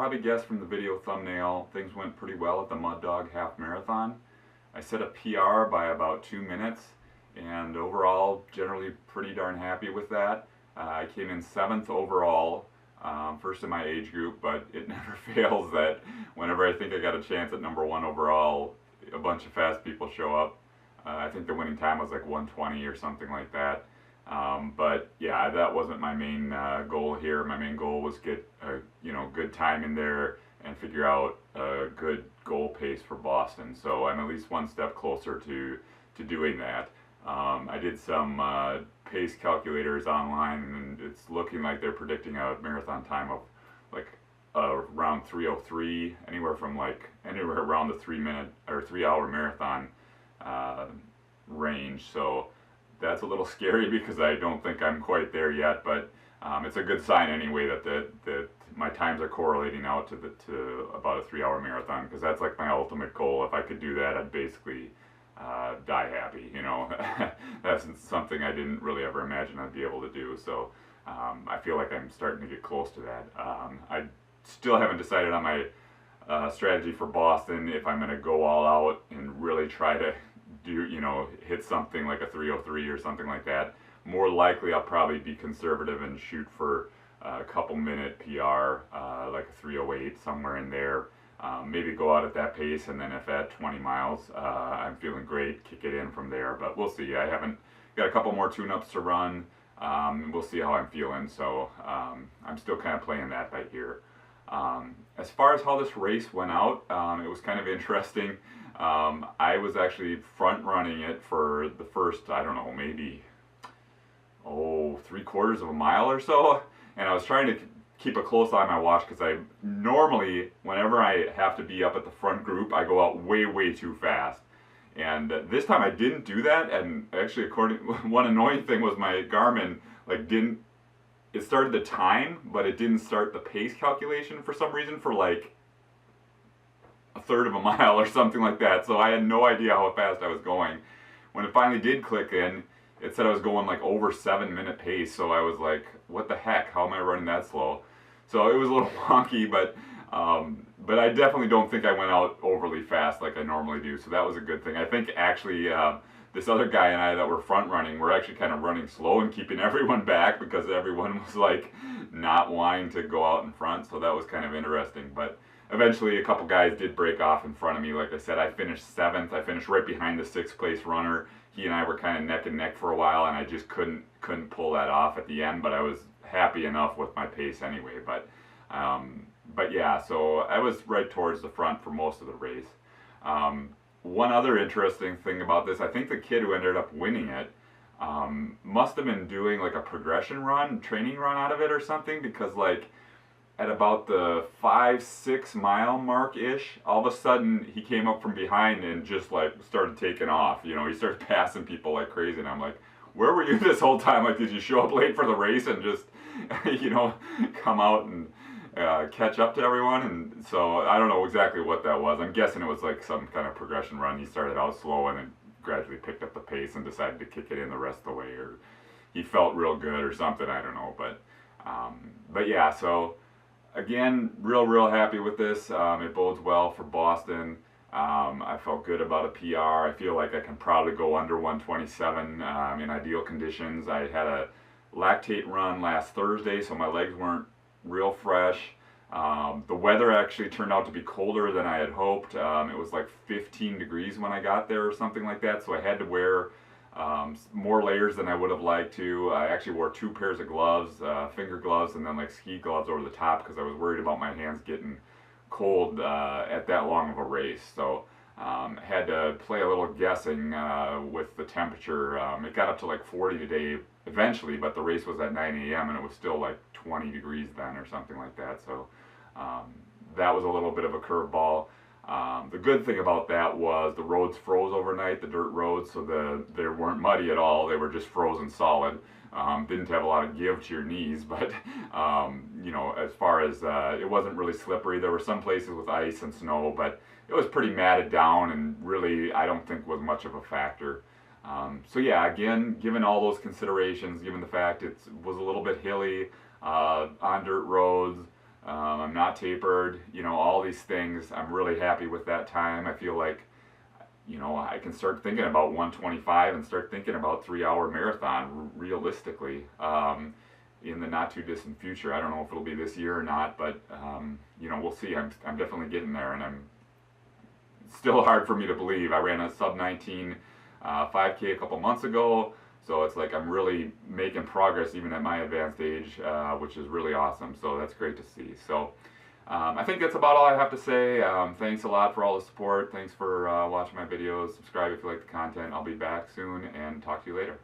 probably guessed from the video thumbnail, things went pretty well at the Mud Dog Half Marathon. I set a PR by about 2 minutes, and overall, generally pretty darn happy with that. I came in 7th overall, first in my age group, but it never fails that whenever I think I got a chance at number 1 overall, a bunch of fast people show up. I think the winning time was like 1:20 or something like that. But yeah, that wasn't my main goal here. My main goal was get a good time in there and figure out a good goal pace for Boston. So I'm at least one step closer to doing that. I did some pace calculators online, and it's looking like they're predicting a marathon time of like around 3:03, anywhere around the 3-minute or 3-hour marathon range. So that's a little scary because I don't think I'm quite there yet, but it's a good sign anyway that my times are correlating out to about a 3-hour marathon, because that's like my ultimate goal. If I could do that, I'd basically die happy. That's something I didn't really ever imagine I'd be able to do. So I feel like I'm starting to get close to that. I still haven't decided on my strategy for Boston, if I'm going to go all out and really try to hit something like a 3:03 or something like that. More likely I'll probably be conservative and shoot for a couple minute PR, like a 3:08, somewhere in there. Maybe go out at that pace, and then if at 20 miles I'm feeling great, kick it in from there. But we'll see. I haven't got a couple more tune-ups to run. We'll see how I'm feeling. So I'm still kind of playing that by ear. As far as how this race went out, it was kind of interesting. I was actually front running it for the first, I don't know, maybe 3/4 of a mile or so, and I was trying to keep a close eye on my watch, because I normally, whenever I have to be up at the front group, I go out way too fast. And this time I didn't do that, and actually, one annoying thing was my Garmin it started the time, but it didn't start the pace calculation for some reason for like a third of a mile or something like that. So I had no idea how fast I was going. When it finally did click in, it said I was going like over 7-minute pace. So I was like, what the heck? How am I running that slow? So it was a little wonky, but I definitely don't think I went out overly fast like I normally do. So that was a good thing. I think actually this other guy and I that were front running were actually kind of running slow and keeping everyone back, because everyone was like not wanting to go out in front. So that was kind of interesting. But eventually a couple guys did break off in front of me. Like I said, I finished 7th. I finished right behind the 6th place runner. He and I were kind of neck and neck for a while, and I just couldn't pull that off at the end. But I was happy enough with my pace anyway. But yeah, so I was right towards the front for most of the race. One other interesting thing about this, I think the kid who ended up winning it must have been doing like a progression run, training run out of it or something, because like at about the 5-6 mile mark-ish, all of a sudden he came up from behind and just like started taking off. He started passing people like crazy, and I'm like, where were you this whole time? Like, did you show up late for the race and just, come out and catch up to everyone? And so I don't know exactly what that was. I'm guessing it was like some kind of progression run. He started out slow and then gradually picked up the pace and decided to kick it in the rest of the way, or he felt real good or something. I don't know, but yeah. So again, real happy with this. It bodes well for Boston. I felt good about a PR. I feel like I can probably go under 127 in ideal conditions. I had a lactate run last Thursday, so my legs weren't real fresh. The weather actually turned out to be colder than I had hoped. It was like 15 degrees when I got there or something like that, so I had to wear more layers than I would have liked to. I actually wore 2 pairs of gloves, finger gloves, and then like ski gloves over the top, because I was worried about my hands getting cold at that long of a race. So had to play a little guessing with the temperature. It got up to like 40 today eventually, but the race was at 9 a.m. and it was still like 20 degrees then or something like that. So that was a little bit of a curveball. The good thing about that was the roads froze overnight, the dirt roads, so they weren't muddy at all. They were just frozen solid. Didn't have a lot of give to your knees, but as far as it wasn't really slippery. There were some places with ice and snow, but it was pretty matted down, and really I don't think was much of a factor. So yeah, again, given all those considerations, given the fact it was a little bit hilly, on dirt roads, I'm not tapered, you know, all these things. I'm really happy with that time. I feel like, you know, I can start thinking about 125 and start thinking about 3-hour marathon realistically in the not too distant future. I don't know if it'll be this year or not, but you know, we'll see. I'm definitely getting there, and I'm still hard for me to believe. I ran a sub 19 5K a couple months ago, so it's like I'm really making progress even at my advanced age, which is really awesome. So that's great to see. So I think that's about all I have to say. Thanks a lot for all the support. Thanks for watching my videos. Subscribe if you like the content. I'll be back soon and talk to you later.